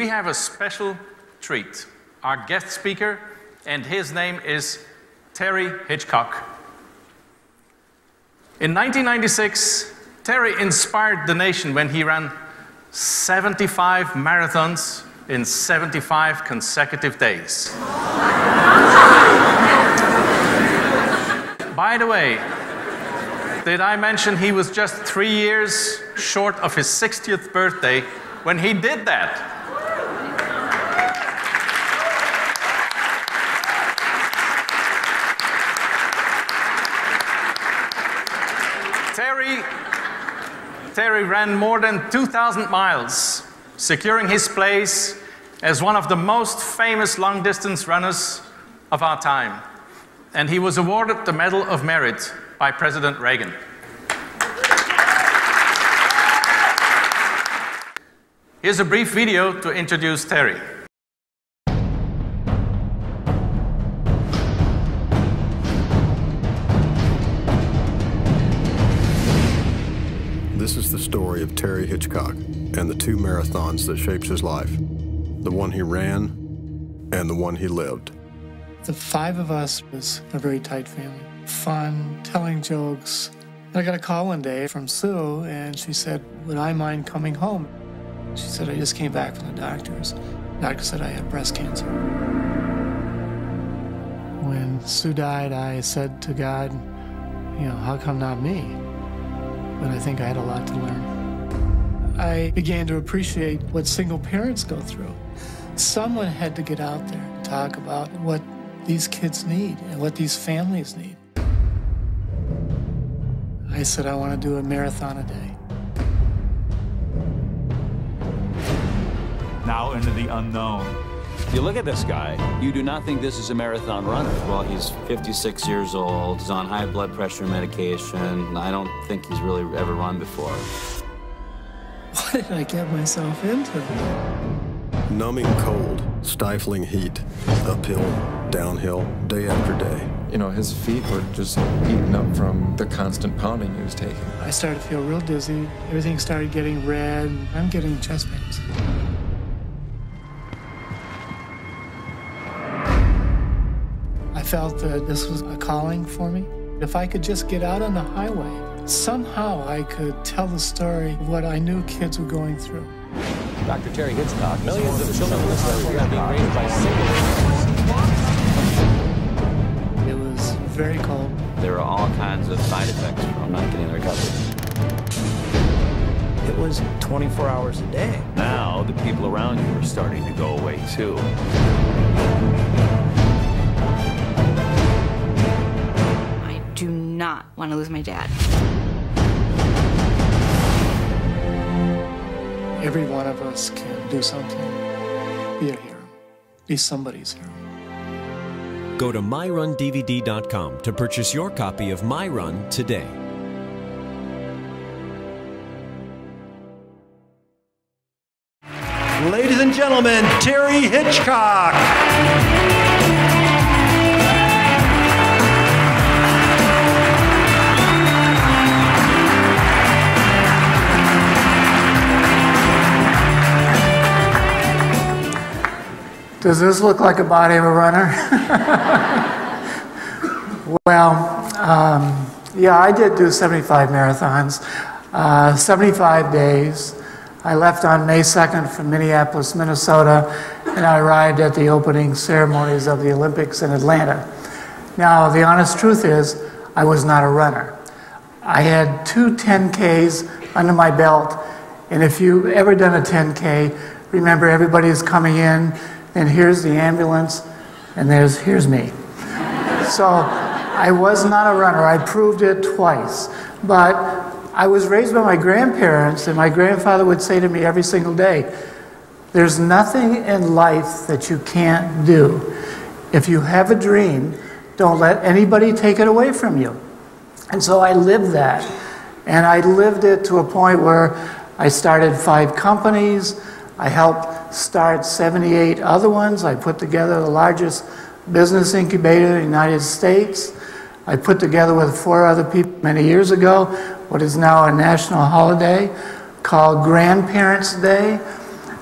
we have a special treat. Our guest speaker, and his name is Terry Hitchcock. In 1996, Terry inspired the nation when he ran 75 marathons in 75 consecutive days. By the way, did I mention he was just 3 years short of his 60th birthday when he did that? Terry ran more than 2,000 miles, securing his place as one of the most famous long-distance runners of our time. And he was awarded the Medal of Merit by President Reagan. Here's a brief video to introduce Terry. This is the story of Terry Hitchcock and the 2 marathons that shaped his life. The one he ran and the one he lived. The 5 of us was a very tight family. Fun, telling jokes. I got a call one day from Sue, and she said, would I mind coming home? She said, I just came back from the doctors. The doctor said I had breast cancer. When Sue died, I said to God, how come not me? But I think I had a lot to learn. I began to appreciate what single parents go through. Someone had to get out there and talk about what these kids need and what these families need. I said, I want to do a marathon a day. Now into the unknown. You look at this guy, you do not think this is a marathon runner. Well, he's 56 years old, he's on high blood pressure medication. I don't think he's really ever run before. What did I get myself into? Numbing cold, stifling heat, uphill, downhill, day after day. His feet were just eaten up from the constant pounding he was taking. I started to feel real dizzy. Everything started getting red. I'm getting chest pains. I felt that this was a calling for me. If I could just get out on the highway, somehow I could tell the story of what I knew kids were going through. Dr. Terry Hitchcock, millions of children in this country are being raised by single. It was very cold. There are all kinds of side effects from not getting the recovery. It was 24 hours a day. Now the people around you are starting to go away too. I do not want to lose my dad. Every one of us can do something. Be a hero. Be somebody's hero. Go to MyRunDVD.com to purchase your copy of My Run today. Ladies and gentlemen, Terry Hitchcock. Does this look like a body of a runner? Well, yeah, I did do 75 marathons, 75 days. I left on May 2nd from Minneapolis, Minnesota, and I arrived at the opening ceremonies of the Olympics in Atlanta. Now, the honest truth is, I was not a runner. I had 2 10Ks under my belt, and if you've ever done a 10K, remember everybody's coming in, and here's the ambulance, and here's me. So I was not a runner. I proved it twice. But I was raised by my grandparents, and my grandfather would say to me every single day, there's nothing in life that you can't do. If you have a dream, don't let anybody take it away from you. And so I lived that. And I lived it to a point where I started 5 companies. I helped start 78 other ones. I put together the largest business incubator in the United States. I put together with 4 other people many years ago what is now a national holiday called Grandparents' Day.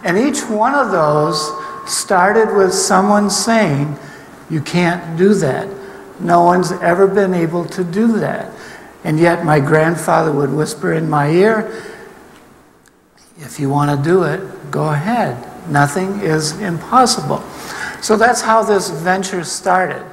And each one of those started with someone saying, you can't do that. No one's ever been able to do that. And yet my grandfather would whisper in my ear, if you want to do it, go ahead. Nothing is impossible. So that's how this venture started.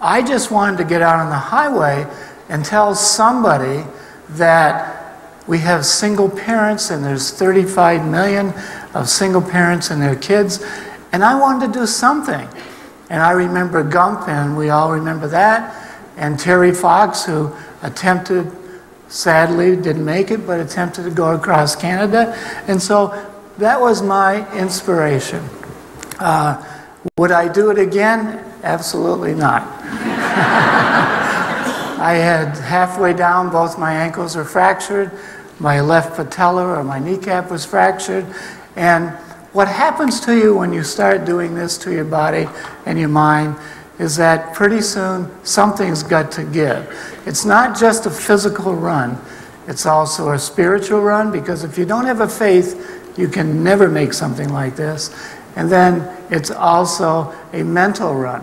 I just wanted to get out on the highway and tell somebody that we have single parents and there's 35 million of single parents and their kids, and I wanted to do something. And I remember Gump, and we all remember that, and Terry Fox, who attempted, sadly didn't make it, but attempted to go across Canada. And so that was my inspiration. Would I do it again? Absolutely not. I had halfway down, both my ankles were fractured, my left patella or my kneecap was fractured, and what happens to you when you start doing this to your body and your mind is that pretty soon something's got to give. It's not just a physical run, it's also a spiritual run, because if you don't have a faith, you can never make something like this. And then it's also a mental run.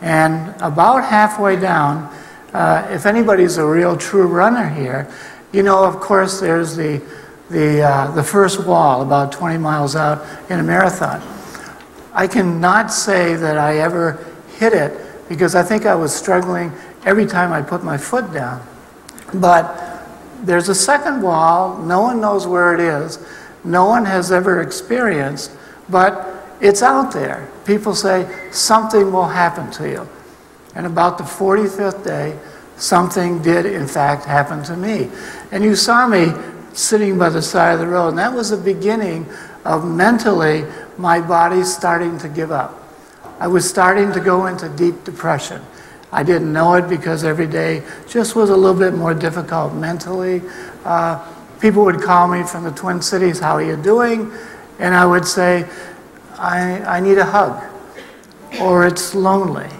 And about halfway down, if anybody's a real true runner here, you know, of course, there's the first wall about 20 miles out in a marathon. I cannot say that I ever hit it because I think I was struggling every time I put my foot down. But there's a second wall, no one knows where it is, no one has ever experienced, but it's out there. People say something will happen to you. And about the 45th day, something did in fact happen to me. And you saw me sitting by the side of the road, and that was the beginning of mentally my body starting to give up. I was starting to go into deep depression. I didn't know it because every day just was a little bit more difficult mentally. People would call me from the Twin Cities, how are you doing? And I would say, I need a hug, or it's lonely.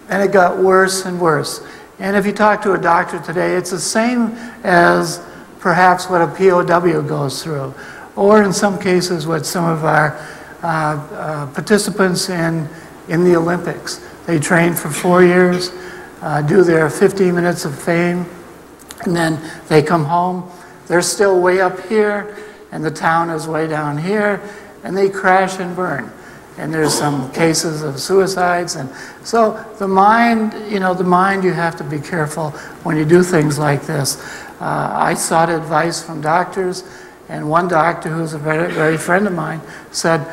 And it got worse and worse. And if you talk to a doctor today, it's the same as perhaps what a POW goes through, or in some cases what some of our participants in the Olympics. They train for 4 years, do their 15 minutes of fame, and then they come home. They're still way up here, and the town is way down here, and they crash and burn. And there's some cases of suicides. And so the mind, you have to be careful when you do things like this. I sought advice from doctors, and one doctor, who's a very, very friend of mine, said,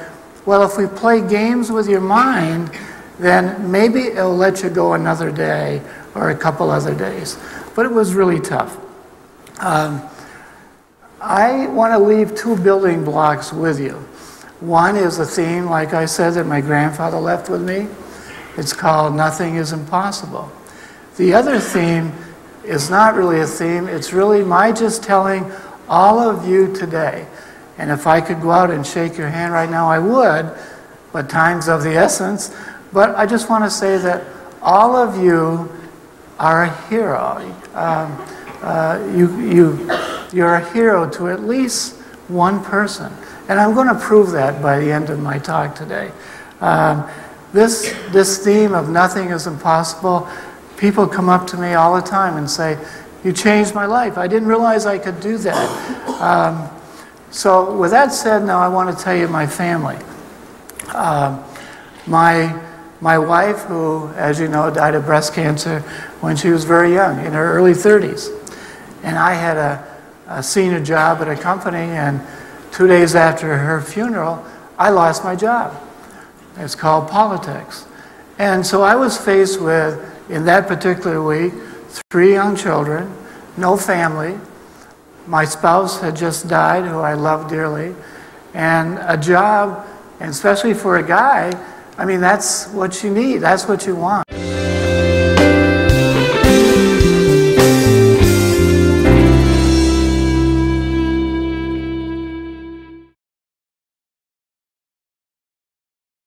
well, if we play games with your mind, then maybe it'll let you go another day or a couple other days. But it was really tough. I want to leave 2 building blocks with you. One is a theme, like I said, that my grandfather left with me. It's called Nothing is Impossible. The other theme is not really a theme, it's really my just telling all of you today. And if I could go out and shake your hand right now, I would, but time's of the essence. But I just want to say that all of you are a hero. You're a hero to at least one person. And I'm going to prove that by the end of my talk today. This theme of nothing is impossible, people come up to me all the time and say, you changed my life. I didn't realize I could do that. So with that said, now I want to tell you my family. My wife, who, as you know, died of breast cancer when she was very young, in her early 30s. And I had a senior job at a company, and 2 days after her funeral, I lost my job. It's called politics. And so I was faced with, in that particular week, 3 young children, no family. My spouse had just died, who I love dearly, and a job, and especially for a guy, I mean, that's what you need, that's what you want.